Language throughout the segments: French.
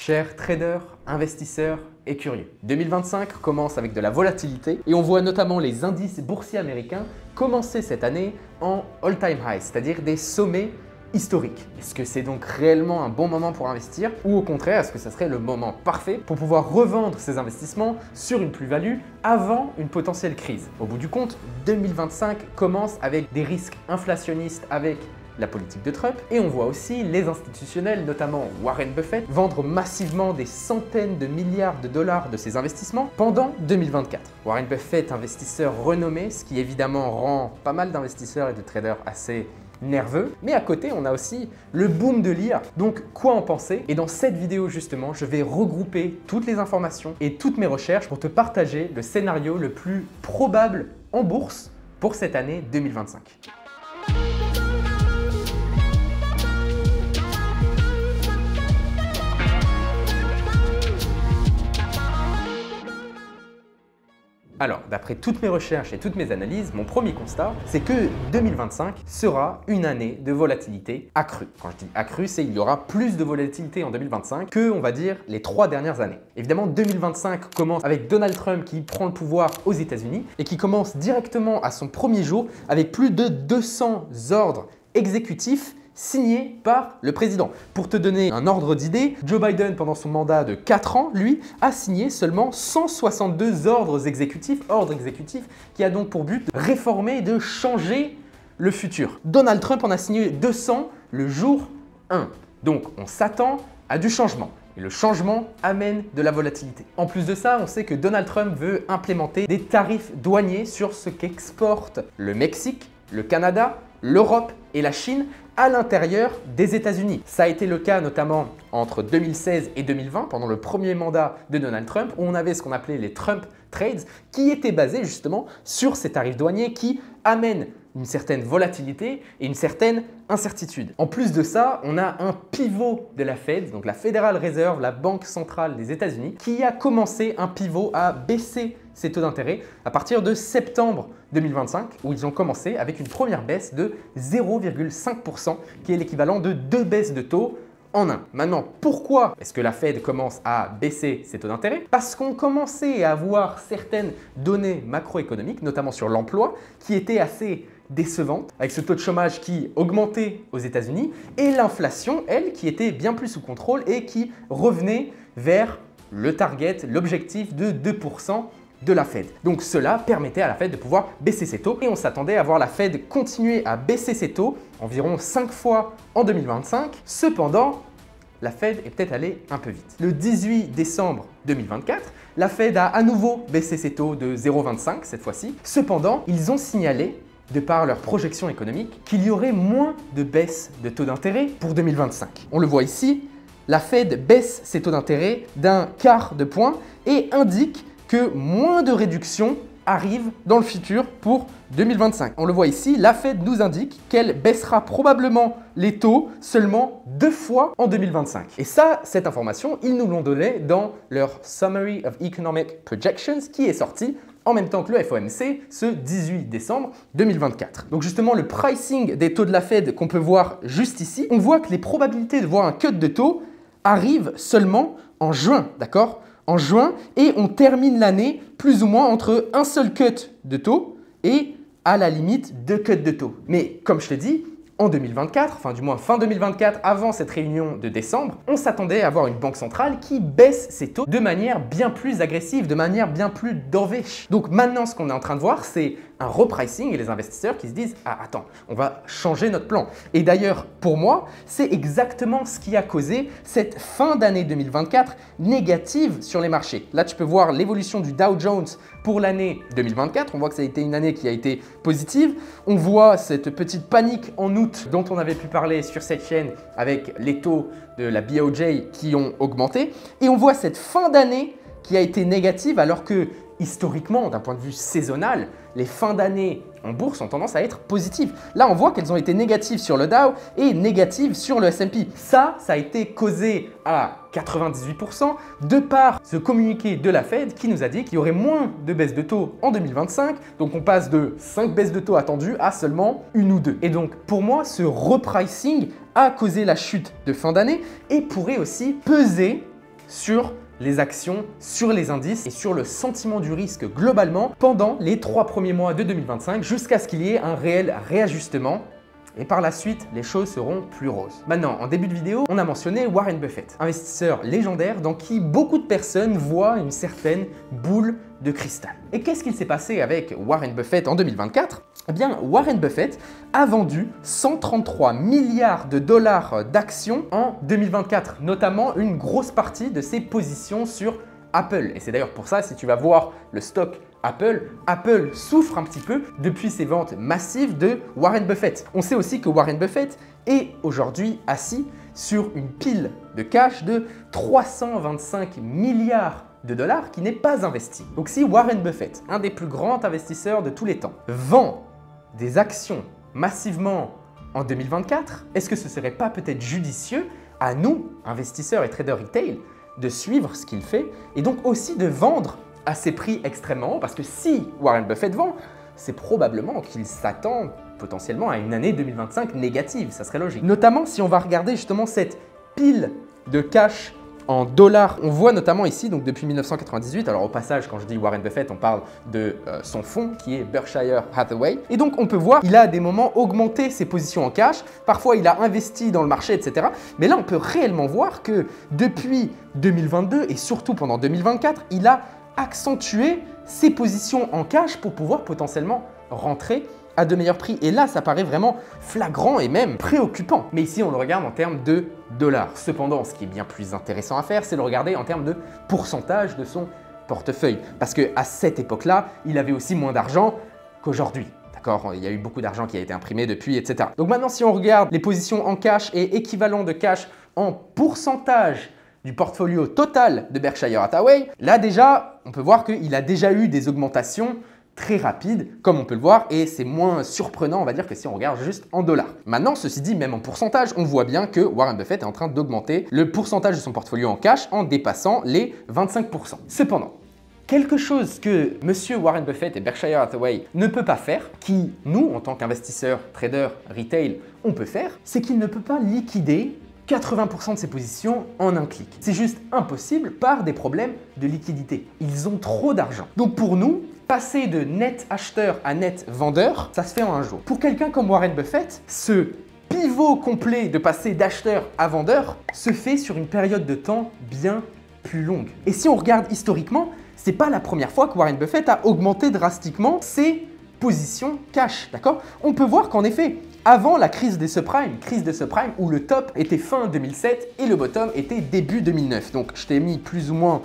Chers traders, investisseurs et curieux. 2025 commence avec de la volatilité et on voit notamment les indices boursiers américains commencer cette année en all-time high, c'est-à-dire des sommets historiques. Est-ce que c'est donc réellement un bon moment pour investir ou au contraire, est-ce que ça serait le moment parfait pour pouvoir revendre ces investissements sur une plus-value avant une potentielle crise? Au bout du compte, 2025 commence avec des risques inflationnistes avec la politique de Trump et on voit aussi les institutionnels, notamment Warren Buffett, vendre massivement des centaines de milliards de dollars de ses investissements pendant 2024. Warren Buffett, investisseur renommé, ce qui évidemment rend pas mal d'investisseurs et de traders assez nerveux, mais à côté on a aussi le boom de l'IA. Donc quoi en penser? Et dans cette vidéo justement, je vais regrouper toutes les informations et toutes mes recherches pour te partager le scénario le plus probable en bourse pour cette année 2025. Alors, d'après toutes mes recherches et toutes mes analyses, mon premier constat, c'est que 2025 sera une année de volatilité accrue. Quand je dis accrue, c'est qu'il y aura plus de volatilité en 2025 que, on va dire, les 3 dernières années. Évidemment, 2025 commence avec Donald Trump qui prend le pouvoir aux États-Unis et qui commence directement à son premier jour avec plus de 200 ordres exécutifs signé par le président. Pour te donner un ordre d'idée, Joe Biden, pendant son mandat de 4 ans, lui, a signé seulement 162 ordres exécutifs qui a donc pour but de réformer et de changer le futur. Donald Trump en a signé 200 le jour 1. Donc on s'attend à du changement. Et le changement amène de la volatilité. En plus de ça, on sait que Donald Trump veut implémenter des tarifs douaniers sur ce qu'exporte le Mexique, le Canada, l'Europe et la Chine à l'intérieur des États-Unis. Ça a été le cas notamment entre 2016 et 2020, pendant le premier mandat de Donald Trump, où on avait ce qu'on appelait les Trump Trades, qui étaient basés justement sur ces tarifs douaniers qui amènent une certaine volatilité et une certaine incertitude. En plus de ça, on a un pivot de la Fed, donc la Federal Reserve, la banque centrale des États-Unis, qui a commencé un pivot à baisser ses taux d'intérêt à partir de septembre 2025, où ils ont commencé avec une première baisse de 0,5%, qui est l'équivalent de 2 baisses de taux en un. Maintenant, pourquoi est-ce que la Fed commence à baisser ses taux d'intérêt? Parce qu'on commençait à avoir certaines données macroéconomiques, notamment sur l'emploi, qui étaient assez décevantes, avec ce taux de chômage qui augmentait aux États-Unis et l'inflation, elle, qui était bien plus sous contrôle et qui revenait vers le target, l'objectif de 2% de la Fed. Donc cela permettait à la Fed de pouvoir baisser ses taux et on s'attendait à voir la Fed continuer à baisser ses taux environ 5 fois en 2025. Cependant, la Fed est peut-être allée un peu vite. Le 18 décembre 2024, la Fed a à nouveau baissé ses taux de 0,25 cette fois-ci. Cependant, ils ont signalé, de par leurs projections économiques, qu'il y aurait moins de baisse de taux d'intérêt pour 2025. On le voit ici, la Fed baisse ses taux d'intérêt d'un quart de point et indique que moins de réductions arrivent dans le futur pour 2025. On le voit ici, la Fed nous indique qu'elle baissera probablement les taux seulement 2 fois en 2025. Et ça, cette information, ils nous l'ont donné dans leur Summary of Economic Projections qui est sorti en même temps que le FOMC ce 18 décembre 2024. Donc justement, le pricing des taux de la Fed qu'on peut voir juste ici, on voit que les probabilités de voir un cut de taux arrivent seulement en juin, d'accord? En juin, et on termine l'année plus ou moins entre un seul cut de taux et à la limite 2 cuts de taux. Mais comme je te dis, en 2024, enfin du moins fin 2024, avant cette réunion de décembre, on s'attendait à avoir une banque centrale qui baisse ses taux de manière bien plus agressive, de manière bien plus dovish. Donc maintenant, ce qu'on est en train de voir, c'est un repricing et les investisseurs qui se disent « Ah, attends, on va changer notre plan ». Et d'ailleurs, pour moi, c'est exactement ce qui a causé cette fin d'année 2024 négative sur les marchés. Là, tu peux voir l'évolution du Dow Jones pour l'année 2024. On voit que ça a été une année qui a été positive. On voit cette petite panique en août dont on avait pu parler sur cette chaîne avec les taux de la BOJ qui ont augmenté. Et on voit cette fin d'année qui a été négative alors que historiquement, d'un point de vue saisonnel, les fins d'année en bourse ont tendance à être positives. Là, on voit qu'elles ont été négatives sur le Dow et négatives sur le S&P. Ça a été causé à 98% de par ce communiqué de la Fed qui nous a dit qu'il y aurait moins de baisses de taux en 2025. Donc, on passe de 5 baisses de taux attendues à seulement 1 ou 2. Et donc, pour moi, ce repricing a causé la chute de fin d'année et pourrait aussi peser sur les actions, sur les indices et sur le sentiment du risque globalement pendant les 3 premiers mois de 2025 jusqu'à ce qu'il y ait un réel réajustement. Et par la suite, les choses seront plus roses. Maintenant, en début de vidéo, on a mentionné Warren Buffett, investisseur légendaire dans qui beaucoup de personnes voient une certaine boule de cristal. Et qu'est-ce qu'il s'est passé avec Warren Buffett en 2024 ? Eh bien, Warren Buffett a vendu 133 milliards de dollars d'actions en 2024, notamment une grosse partie de ses positions sur Apple. Et c'est d'ailleurs pour ça, si tu vas voir le stock Apple souffre un petit peu depuis ses ventes massives de Warren Buffett. On sait aussi que Warren Buffett est aujourd'hui assis sur une pile de cash de 325 milliards de dollars qui n'est pas investi. Donc si Warren Buffett, un des plus grands investisseurs de tous les temps, vend des actions massivement en 2024, est-ce que ce ne serait pas peut-être judicieux à nous, investisseurs et traders retail, de suivre ce qu'il fait et donc aussi de vendre à ces prix extrêmement hauts, parce que si Warren Buffett vend, c'est probablement qu'il s'attend potentiellement à une année 2025 négative, ça serait logique. Notamment si on va regarder justement cette pile de cash en dollars. On voit notamment ici, donc depuis 1998, alors au passage, quand je dis Warren Buffett, on parle de son fonds qui est Berkshire Hathaway. Et donc on peut voir, il a à des moments augmenté ses positions en cash, parfois il a investi dans le marché, etc. Mais là, on peut réellement voir que depuis 2022 et surtout pendant 2024, il a accentuer ses positions en cash pour pouvoir potentiellement rentrer à de meilleurs prix. Et là, ça paraît vraiment flagrant et même préoccupant. Mais ici, on le regarde en termes de dollars. Cependant, ce qui est bien plus intéressant à faire, c'est le regarder en termes de pourcentage de son portefeuille. Parce qu'à cette époque-là, il avait aussi moins d'argent qu'aujourd'hui. D'accord, il y a eu beaucoup d'argent qui a été imprimé depuis, etc. Donc maintenant, si on regarde les positions en cash et équivalent de cash en pourcentage du portfolio total de Berkshire Hathaway, là déjà, on peut voir qu'il a déjà eu des augmentations très rapides, comme on peut le voir, et c'est moins surprenant, on va dire, que si on regarde juste en dollars. Maintenant, ceci dit, même en pourcentage, on voit bien que Warren Buffett est en train d'augmenter le pourcentage de son portfolio en cash en dépassant les 25%. Cependant, quelque chose que monsieur Warren Buffett et Berkshire Hathaway ne peut pas faire, qui nous, en tant qu'investisseurs, traders, retail, on peut faire, c'est qu'il ne peut pas liquider 80% de ses positions en un clic. C'est juste impossible par des problèmes de liquidité. Ils ont trop d'argent. Donc pour nous, passer de net acheteur à net vendeur, ça se fait en un jour. Pour quelqu'un comme Warren Buffett, ce pivot complet de passer d'acheteur à vendeur se fait sur une période de temps bien plus longue. Et si on regarde historiquement, c'est pas la première fois que Warren Buffett a augmenté drastiquement ses positions cash, d'accord? On peut voir qu'en effet, avant la crise des subprimes où le top était fin 2007 et le bottom était début 2009. Donc je t'ai mis plus ou moins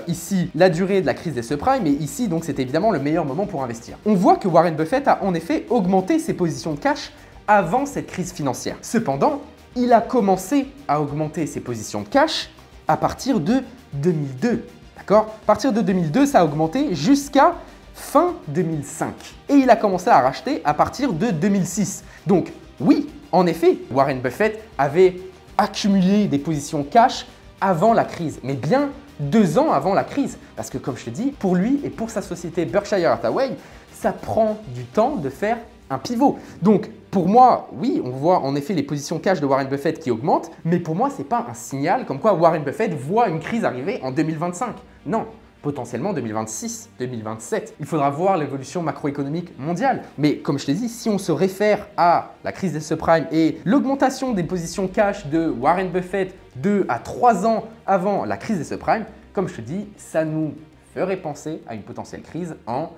ici la durée de la crise des subprimes et ici donc c'était évidemment le meilleur moment pour investir. On voit que Warren Buffett a en effet augmenté ses positions de cash avant cette crise financière. Cependant, il a commencé à augmenter ses positions de cash à partir de 2002. D'accord? À partir de 2002, ça a augmenté jusqu'à fin 2005. Et il a commencé à racheter à partir de 2006. Donc oui, en effet, Warren Buffett avait accumulé des positions cash avant la crise, mais bien 2 ans avant la crise. Parce que comme je te dis, pour lui et pour sa société Berkshire Hathaway, ça prend du temps de faire un pivot. Donc pour moi, oui, on voit en effet les positions cash de Warren Buffett qui augmentent, mais pour moi, ce n'est pas un signal comme quoi Warren Buffett voit une crise arriver en 2025. Non. Potentiellement 2026, 2027. Il faudra voir l'évolution macroéconomique mondiale. Mais comme je t'ai dit, si on se réfère à la crise des subprimes et l'augmentation des positions cash de Warren Buffett 2 à 3 ans avant la crise des subprimes, comme je te dis, ça nous ferait penser à une potentielle crise en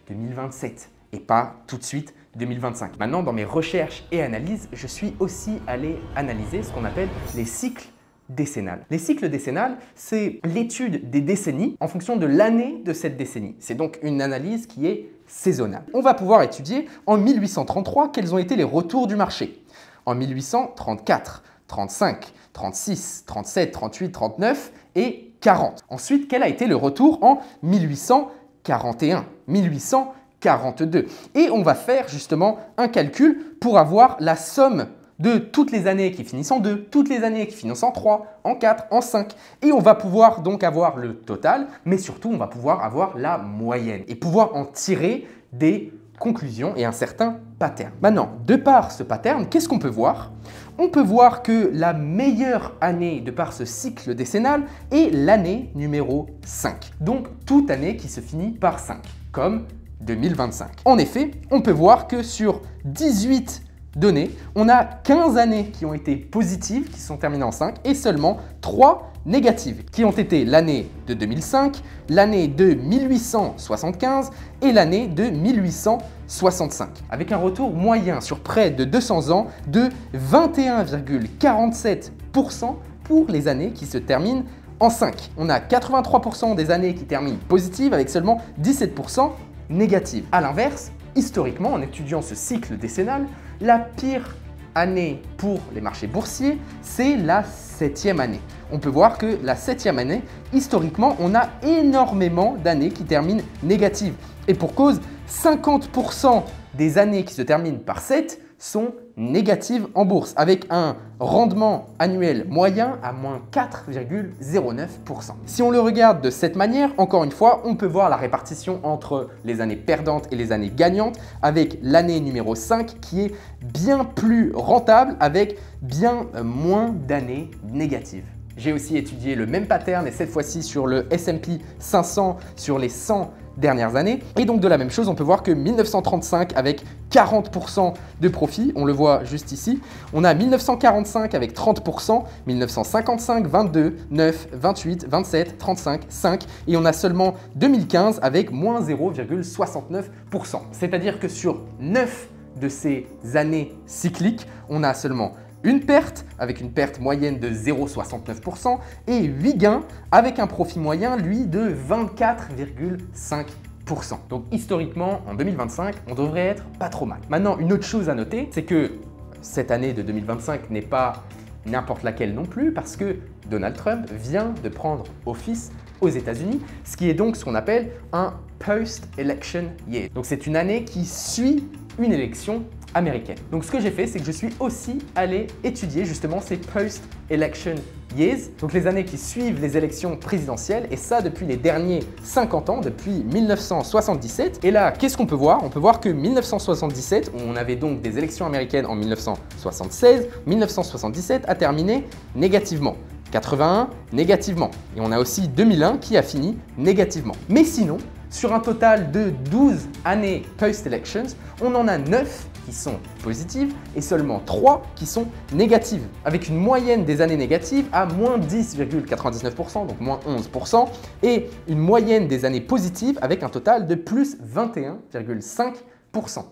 2027 et pas tout de suite 2025. Maintenant, dans mes recherches et analyses, je suis aussi allé analyser ce qu'on appelle les cycles décennales. Les cycles décennales, c'est l'étude des décennies en fonction de l'année de cette décennie. C'est donc une analyse qui est saisonnale. On va pouvoir étudier en 1833 quels ont été les retours du marché. En 1834, 35, 36, 37, 38, 39 et 40. Ensuite, quel a été le retour en 1841, 1842. Et on va faire justement un calcul pour avoir la somme de toutes les années qui finissent en 2, toutes les années qui finissent en 3, en 4, en 5. Et on va pouvoir donc avoir le total, mais surtout on va pouvoir avoir la moyenne et pouvoir en tirer des conclusions et un certain pattern. Maintenant, de par ce pattern, qu'est-ce qu'on peut voir? on peut voir que la meilleure année de par ce cycle décennal est l'année numéro 5. Donc toute année qui se finit par 5, comme 2025. En effet, on peut voir que sur 18 données, on a 15 années qui ont été positives, qui sont terminées en 5, et seulement 3 négatives, qui ont été l'année de 2005, l'année de 1875 et l'année de 1865, avec un retour moyen sur près de 200 ans de 21,47% pour les années qui se terminent en 5. On a 83% des années qui terminent positives avec seulement 17% négatives. A l'inverse, historiquement, en étudiant ce cycle décennal, la pire année pour les marchés boursiers, c'est la 7e année. On peut voir que la 7e année, historiquement, on a énormément d'années qui terminent négatives. Et pour cause, 50% des années qui se terminent par 7 sont négatives en bourse, avec un rendement annuel moyen à moins 4,09%. Si on le regarde de cette manière, encore une fois, on peut voir la répartition entre les années perdantes et les années gagnantes, avec l'année numéro 5 qui est bien plus rentable, avec bien moins d'années négatives. J'ai aussi étudié le même pattern et cette fois-ci sur le S&P 500 sur les 100 dernières années. Et donc de la même chose, on peut voir que 1935 avec 40% de profit, on le voit juste ici. On a 1945 avec 30%, 1955, 22, 9, 28, 27, 35, 5 et on a seulement 2015 avec moins 0,69%. C'est-à-dire que sur 9 de ces années cycliques, on a seulement une perte avec une perte moyenne de 0,69% et 8 gains avec un profit moyen, lui, de 24,5%. Donc historiquement, en 2025, on devrait être pas trop mal. Maintenant, une autre chose à noter, c'est que cette année de 2025 n'est pas n'importe laquelle non plus parce que Donald Trump vient de prendre office aux États-Unis, ce qui est donc ce qu'on appelle un post-election year. Donc c'est une année qui suit une élection américaine. Donc ce que j'ai fait, c'est que je suis aussi allé étudier justement ces post-election years, donc les années qui suivent les élections présidentielles, et ça depuis les derniers 50 ans, depuis 1977. Et là, qu'est-ce qu'on peut voir? On peut voir que 1977, où on avait donc des élections américaines en 1976, 1977 a terminé négativement. 81 négativement. Et on a aussi 2001 qui a fini négativement. Mais sinon, sur un total de 12 années post-elections, on en a 9 qui sont positives et seulement 3 qui sont négatives, avec une moyenne des années négatives à moins 10,99%, donc moins 11%, et une moyenne des années positives avec un total de plus 21,5%.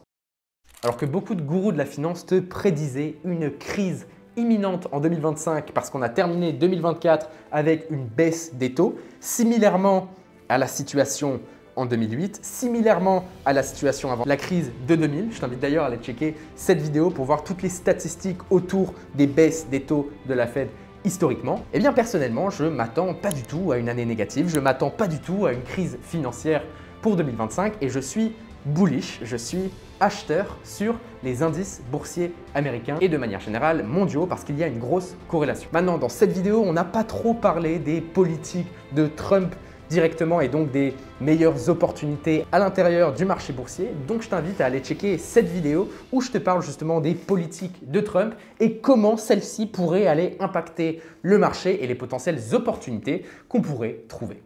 Alors que beaucoup de gourous de la finance te prédisaient une crise imminente en 2025 parce qu'on a terminé 2024 avec une baisse des taux, similairement à la situation en 2008, similairement à la situation avant la crise de 2000. Je t'invite d'ailleurs à aller checker cette vidéo pour voir toutes les statistiques autour des baisses des taux de la Fed historiquement. Eh bien personnellement, je ne m'attends pas du tout à une année négative, je ne m'attends pas du tout à une crise financière pour 2025 et je suis bullish, je suis acheteur sur les indices boursiers américains et de manière générale mondiaux parce qu'il y a une grosse corrélation. Maintenant, dans cette vidéo, on n'a pas trop parlé des politiques de Trump directement et donc des meilleures opportunités à l'intérieur du marché boursier. Donc je t'invite à aller checker cette vidéo où je te parle justement des politiques de Trump et comment celles-ci pourraient aller impacter le marché et les potentielles opportunités qu'on pourrait trouver.